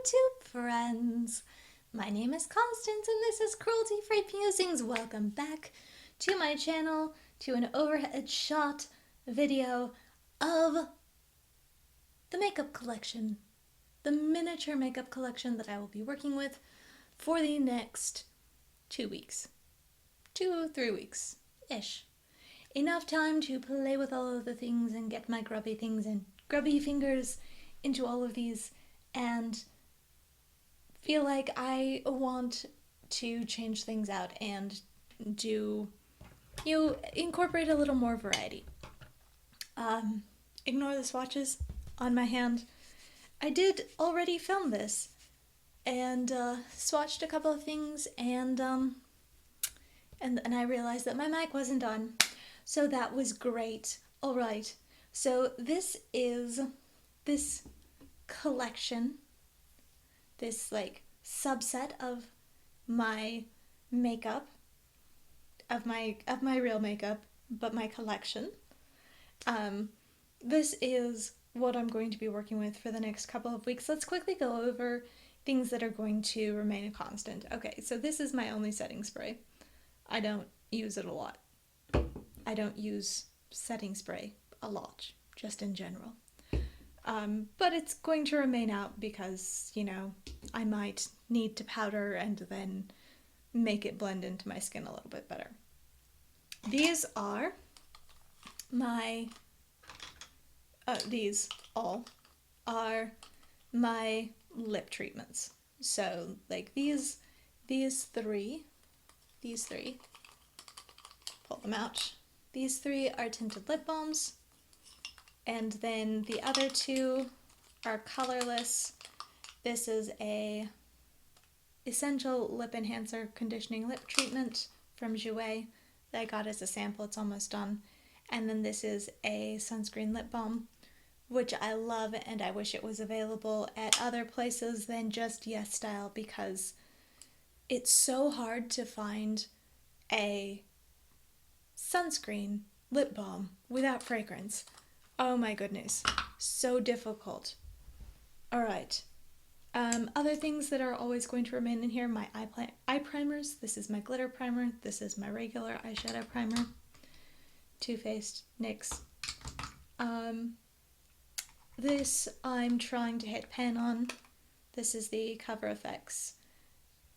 YouTube friends. My name is Constance and this is Cruelty Free Musings. Welcome back to my channel, to an overhead shot video of the makeup collection, the miniature makeup collection that I will be working with for the next 2 weeks. 2-3 weeks-ish. Enough time to play with all of the things and get my grubby things and grubby fingers into all of these and feel like I want to change things out and incorporate a little more variety. Ignore the swatches on my hand. I did already film this and swatched a couple of things and I realized that my mic wasn't on, so that was great. Alright, so this is this collection, this like subset of my makeup, of my real makeup, but my collection. This is what I'm going to be working with for the next couple of weeks. Let's quickly go over things that are going to remain a constant. Okay, so this is my only setting spray. I don't use it a lot. I don't use setting spray a lot, just in general. But it's going to remain out because, you know, I might need to powder and then make it blend into my skin a little bit better. These are my, these all are my lip treatments. So, like these three, pull them out. These three are tinted lip balms. And then the other two are colorless. This is a Essential Lip Enhancer Conditioning Lip Treatment from Julep that I got as a sample. It's almost done. And then this is a sunscreen lip balm, which I love, and I wish it was available at other places than just Yes Style, because it's so hard to find a sunscreen lip balm without fragrance. Oh my goodness, so difficult. Alright, other things that are always going to remain in here, my eye primers. This is my glitter primer, this is my regular eyeshadow primer, Too Faced NYX. This I'm trying to hit pan on. This is the Cover FX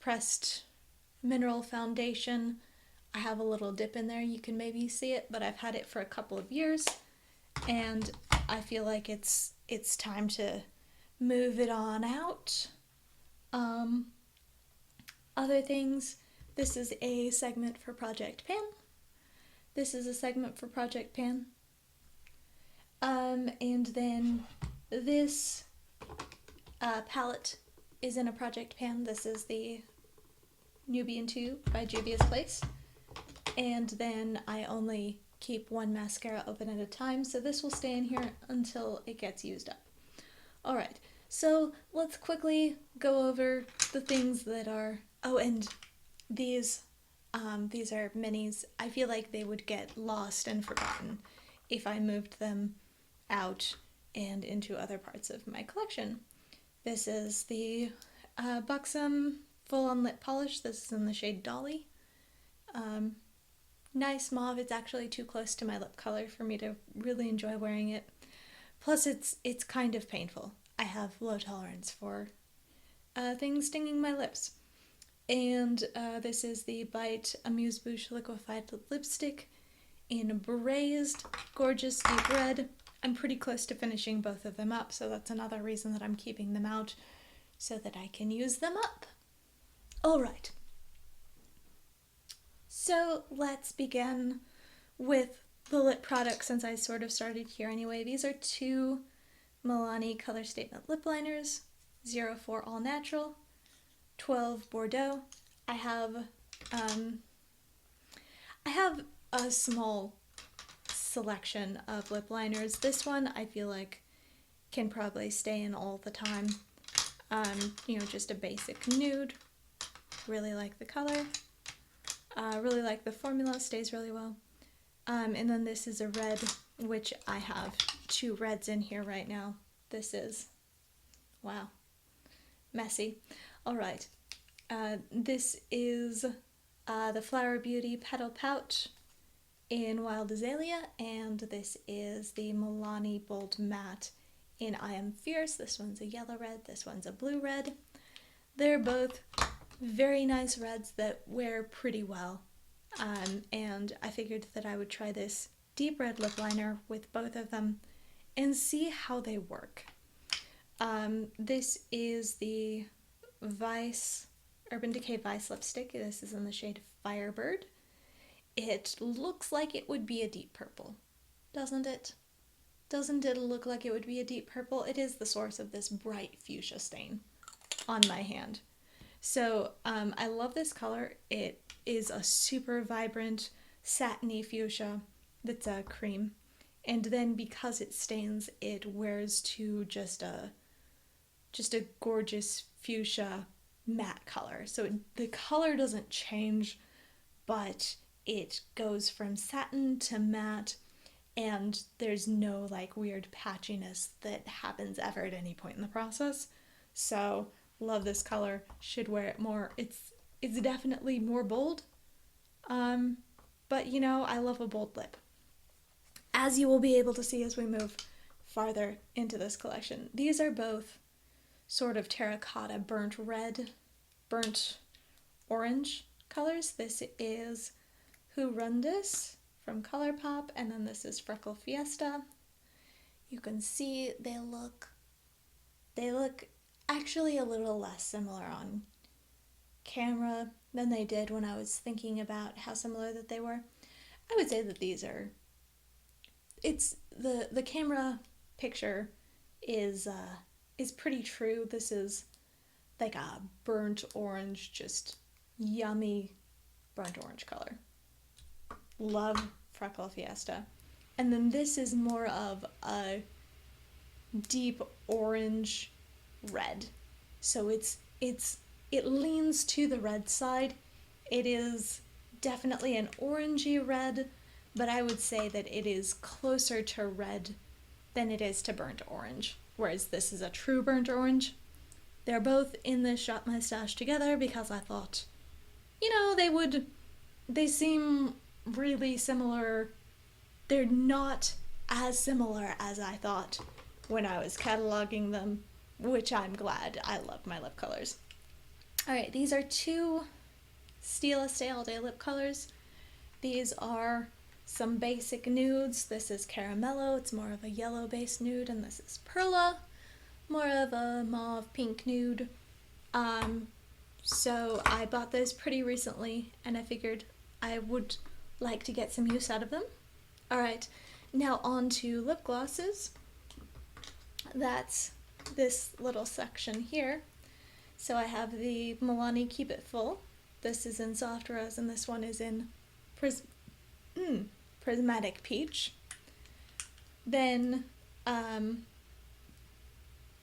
Pressed Mineral Foundation. I have a little dip in there, you can maybe see it, but I've had it for a couple of years. And I feel like it's time to move it on out. Other things, this is a segment for Project Pan. This is a segment for Project Pan. And then this palette is in a Project Pan. This is the Nubian 2 by Juvia's Place. And then I only keep one mascara open at a time, so this will stay in here until it gets used up. Alright, so let's quickly go over the things that are, oh, and these are minis. I feel like they would get lost and forgotten if I moved them out and into other parts of my collection. This is the Buxom Full-On Lip Polish. This is in the shade Dolly. Nice mauve. It's actually too close to my lip color for me to really enjoy wearing it. Plus it's kind of painful. I have low tolerance for things stinging my lips. And this is the Bite Amuse-Bouche Liquefied Lipstick in Braised. Gorgeous deep red. I'm pretty close to finishing both of them up, so that's another reason that I'm keeping them out, so that I can use them up. Alright. So let's begin with the lip products, since I sort of started here anyway. These are two Milani Color Statement Lip Liners, 04 All Natural, 12 Bordeaux. I have a small selection of lip liners. This one I feel like can probably stay in all the time. You know, just a basic nude. Really like the color. Really like the formula, stays really well. And then this is a red, which I have two reds in here right now. This is, wow, messy. All right. This is the Flower Beauty Petal Pouch in Wild Azalea, and this is the Milani Bold Matte in I Am Fierce. This one's a yellow red, this one's a blue red. They're both very nice reds that wear pretty well, and I figured that I would try this deep red lip liner with both of them and see how they work. This is the Vice Urban Decay Vice lipstick. This is in the shade Firebird. It looks like it would be a deep purple, doesn't it? Doesn't it look like it would be a deep purple? It is the source of this bright fuchsia stain on my hand. So I love this color. It is a super vibrant satiny fuchsia that's a cream. And then because it stains, it wears to just a gorgeous fuchsia matte color. So the color doesn't change, but it goes from satin to matte, and there's no like weird patchiness that happens ever at any point in the process. So love this color, should wear it more. It's definitely more bold, but you know, I love a bold lip, as you will be able to see as we move farther into this collection. These are both sort of terracotta burnt red, burnt orange colors. This is Horrendous from ColourPop, and then this is Freckle Fiesta. You can see they look actually a little less similar on camera than they did when I was thinking about how similar that they were. I would say that these are, it's the camera picture is pretty true. This is like a burnt orange, just yummy burnt orange color. Love Freckle Fiesta. And then this is more of a deep orange red. So it leans to the red side. It is definitely an orangey red, but I would say that it is closer to red than it is to burnt orange, whereas this is a true burnt orange. They're both in this Shop My Stash together because I thought, you know, they seem really similar. They're not as similar as I thought when I was cataloging them, which I'm glad. I love my lip colors. Alright, these are two Stila Stay All Day lip colors. These are some basic nudes. This is Caramello, it's more of a yellow based nude, and this is Perla, more of a mauve pink nude. So I bought those pretty recently, and I figured I would like to get some use out of them. Alright, now on to lip glosses. That's this little section here. So I have the Milani Keep It Full. This is in Soft Rose, and this one is in Prismatic Peach. Then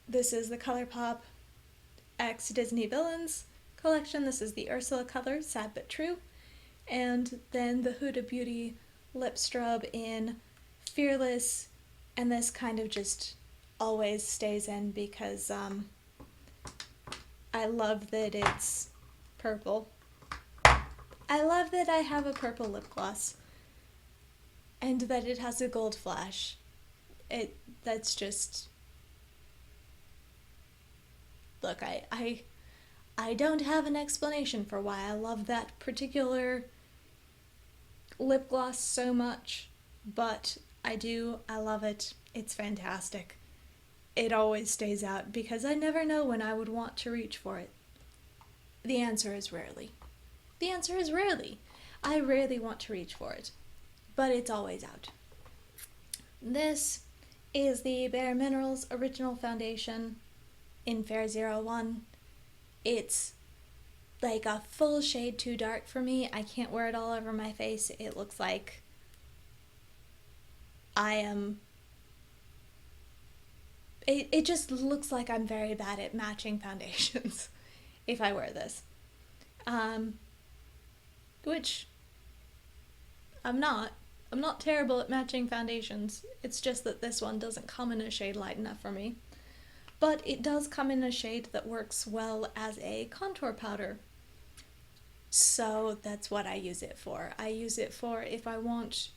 this is the ColourPop X Disney Villains collection. This is the Ursula color, Sad But True. And then the Huda Beauty lip strub in Fearless, and this kind of just always stays in because I love that it's purple. I love that I have a purple lip gloss and that it has a gold flash. That's just, look, I don't have an explanation for why I love that particular lip gloss so much, but I do. I love it. It's fantastic. It always stays out because I never know when I would want to reach for it. The answer is rarely. The answer is rarely. I rarely want to reach for it, but it's always out. This is the Bare Minerals Original Foundation in Fair 01. It's like a full shade too dark for me. I can't wear it all over my face. It looks like I am... It just looks like I'm very bad at matching foundations if I wear this. Which I'm not. I'm not terrible at matching foundations. It's just that this one doesn't come in a shade light enough for me. but it does come in a shade that works well as a contour powder. So that's what I use it for. I use it for if I want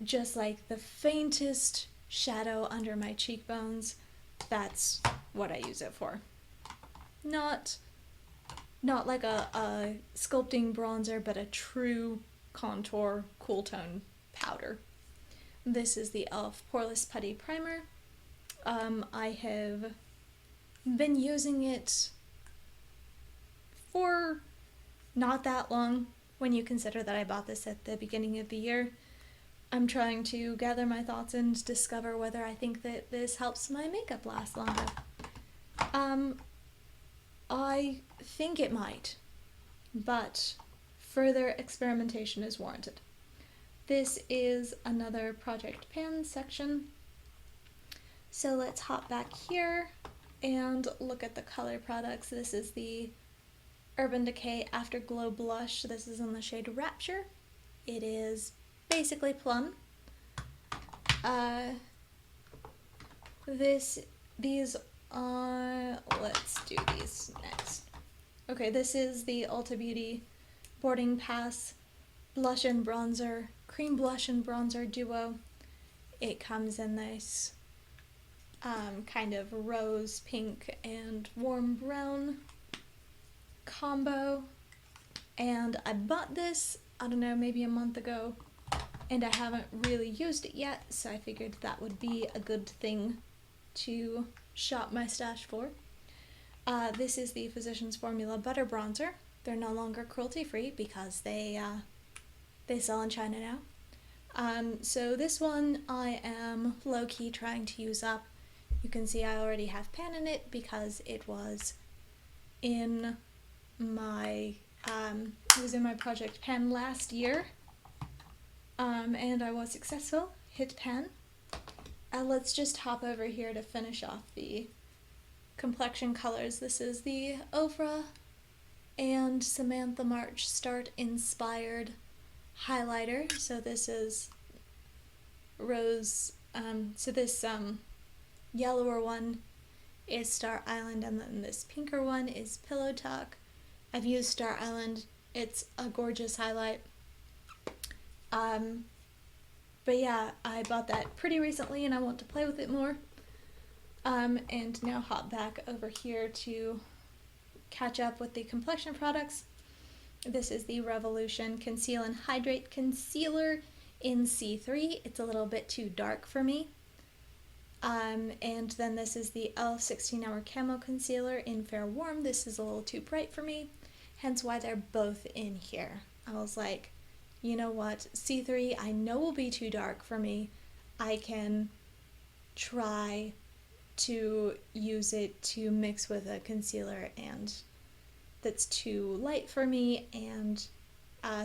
just like the faintest shadow under my cheekbones. That's what I use it for. Not like a sculpting bronzer, but a true contour cool tone powder. This is the e.l.f. Poreless Putty Primer. I have been using it for not that long when you consider that I bought this at the beginning of the year. I'm trying to gather my thoughts and discover whether I think that this helps my makeup last longer. I think it might, but further experimentation is warranted. This is another Project Pan section. So let's hop back here and look at the color products. This is the Urban Decay Afterglow Blush. This is in the shade Rapture. It is basically plum. Let's do these next. Okay, this is the Ulta Beauty Boarding Pass Blush and Bronzer, Cream Blush and Bronzer Duo. It comes in this kind of rose pink and warm brown combo, and I bought this, I don't know, maybe a month ago, and I haven't really used it yet, so I figured that would be a good thing to shop my stash for. This is the Physicians Formula Butter Bronzer. They're no longer cruelty free because they sell in China now. So this one I am low-key trying to use up. You can see I already have pan in it because it was in my Project Pan last year, and I was successful, hit pan. Let's just hop over here to finish off the complexion colors. This is the Ofra and Samantha March Start Inspired highlighter. So this is rose, this yellower one is Star Island, and then this pinker one is Pillow Talk. I've used Star Island. It's a gorgeous highlight. But yeah, I bought that pretty recently and I want to play with it more. And now hop back over here to catch up with the complexion products. This is the Revolution Conceal and Hydrate Concealer in C3. It's a little bit too dark for me. And then this is the e.l.f. 16-Hour Camo Concealer in Fair Warm. This is a little too bright for me, hence why they're both in here. I was like, you know what, C3 I know will be too dark for me. I can try to use it to mix with a concealer and that's too light for me and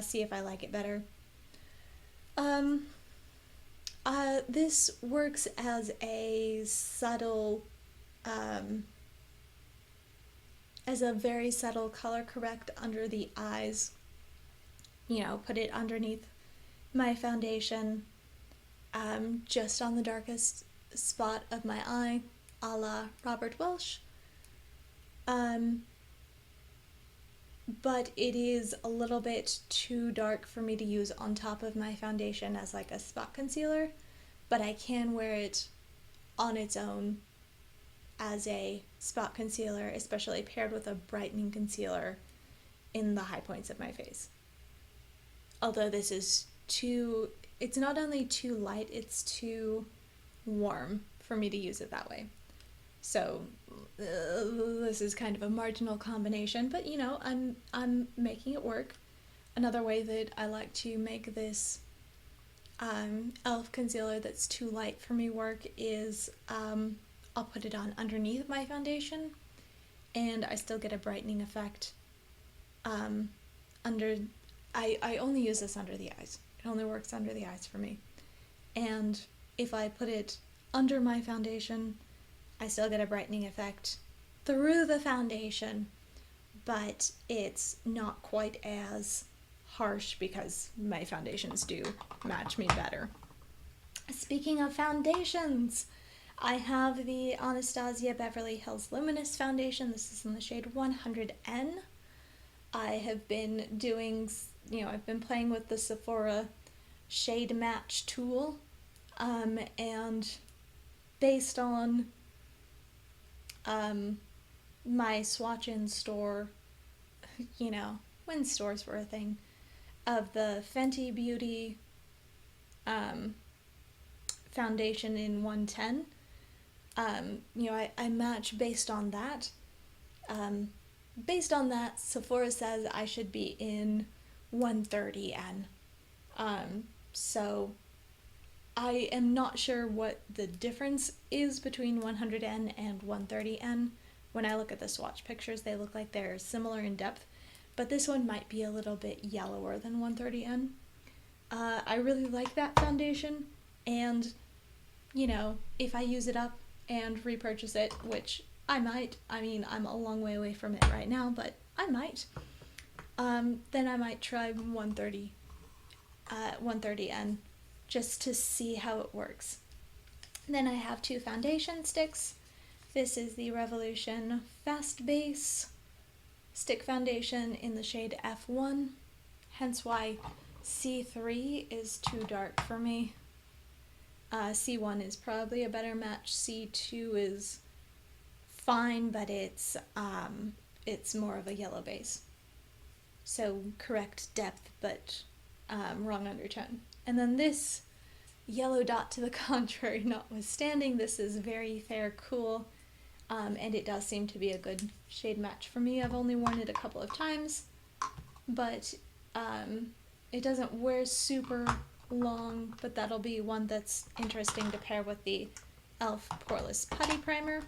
see if I like it better. This works as a subtle, as a very subtle color correct under the eyes. You know, put it underneath my foundation, just on the darkest spot of my eye, a la Robert Welsh. But it is a little bit too dark for me to use on top of my foundation as like a spot concealer, but I can wear it on its own as a spot concealer, especially paired with a brightening concealer in the high points of my face. Although this is it's not only too light, it's too warm for me to use it that way. So this is kind of a marginal combination, but you know, I'm making it work. Another way that I like to make this e.l.f. concealer that's too light for me work is I'll put it on underneath my foundation and I still get a brightening effect I only use this under the eyes. It only works under the eyes for me. And if I put it under my foundation, I still get a brightening effect through the foundation, but it's not quite as harsh because my foundations do match me better. Speaking of foundations, I have the Anastasia Beverly Hills Luminous Foundation. This is in the shade 100N. I have been doing, I've been playing with the Sephora shade match tool, and based on my swatch in store, when stores were a thing, of the Fenty Beauty foundation in 110, I match based on that. Based on that, Sephora says I should be in 130N. So I am not sure what the difference is between 100N and 130N. When I look at the swatch pictures, they look like they're similar in depth, but this one might be a little bit yellower than 130N. I really like that foundation, and, if I use it up and repurchase it, which I might, I'm a long way away from it right now, but I might, then I might try 130N, just to see how it works. Then I have two foundation sticks. This is the Revolution Fast Base Stick Foundation in the shade F1, hence why C3 is too dark for me. C1 is probably a better match. C2 is fine, but it's more of a yellow base. So correct depth, but wrong undertone. And then this yellow dot to the contrary notwithstanding, this is very fair cool, and it does seem to be a good shade match for me. I've only worn it a couple of times, but it doesn't wear super long, but that'll be one that's interesting to pair with the e.l.f. Poreless Putty Primer,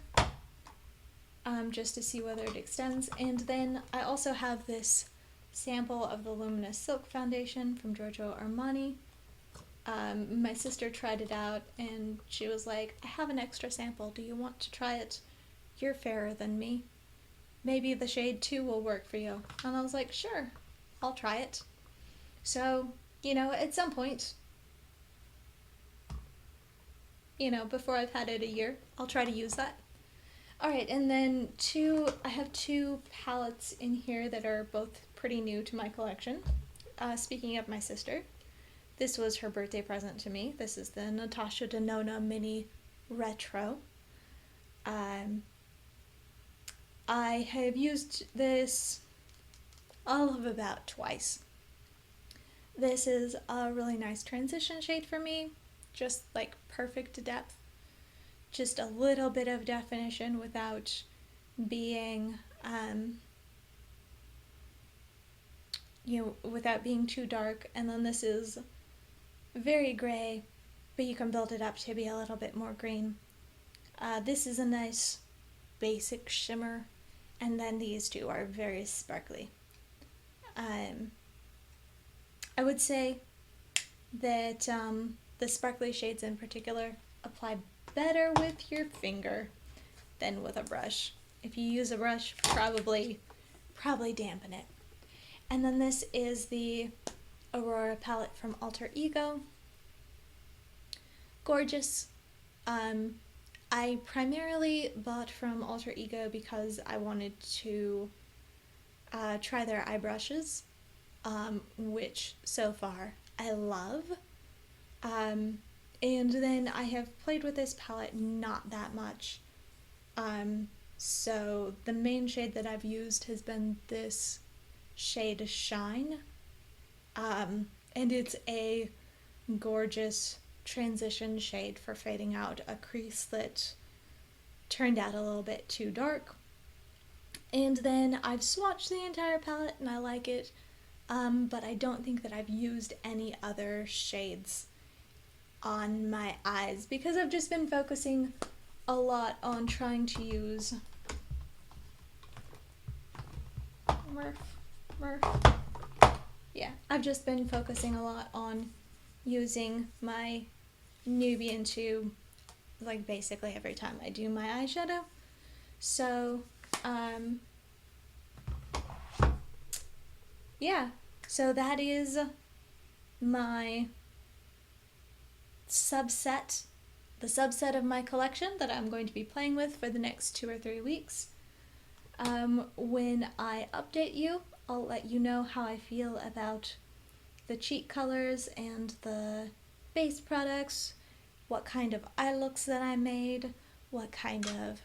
just to see whether it extends. And then I also have this sample of the Luminous Silk Foundation from Giorgio Armani. My sister tried it out and she was like, I have an extra sample, do you want to try it? You're fairer than me. Maybe the shade 2 will work for you. And I was like, sure, I'll try it. So, at some point, before I've had it a year, I'll try to use that. Alright, and then I have two palettes in here that are both pretty new to my collection. Speaking of my sister, this was her birthday present to me. This is the Natasha Denona Mini Retro. I have used this all of about twice. This is a really nice transition shade for me, just like perfect depth. Just a little bit of definition without being, without being too dark. And then this is very gray, but you can build it up to be a little bit more green. This is a nice basic shimmer, and then these two are very sparkly. I would say that the sparkly shades in particular apply better with your finger than with a brush. If you use a brush, probably dampen it. And then this is the Aurora palette from Alter Ego. Gorgeous. I primarily bought from Alter Ego because I wanted to try their eye brushes, which so far I love. And then I have played with this palette not that much. So the main shade that I've used has been this shade Shine. And it's a gorgeous transition shade for fading out a crease that turned out a little bit too dark. And then I've swatched the entire palette and I like it, but I don't think that I've used any other shades on my eyes because I've just been focusing a lot on trying to use I've just been focusing a lot on using my Nubian tube like basically every time I do my eyeshadow. So yeah, so that is my subset the subset of my collection that I'm going to be playing with for the next 2 or 3 weeks. When I update you, I'll let you know how I feel about the cheek colors and the base products, what kind of eye looks that I made, what kind of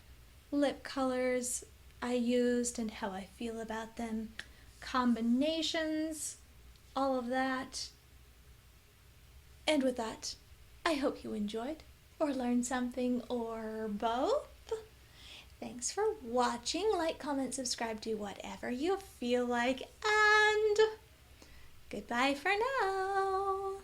lip colors I used and how I feel about them, combinations, all of that. And with that, I hope you enjoyed or learned something or both. Thanks for watching. Like, comment, subscribe, do whatever you feel like, and goodbye for now.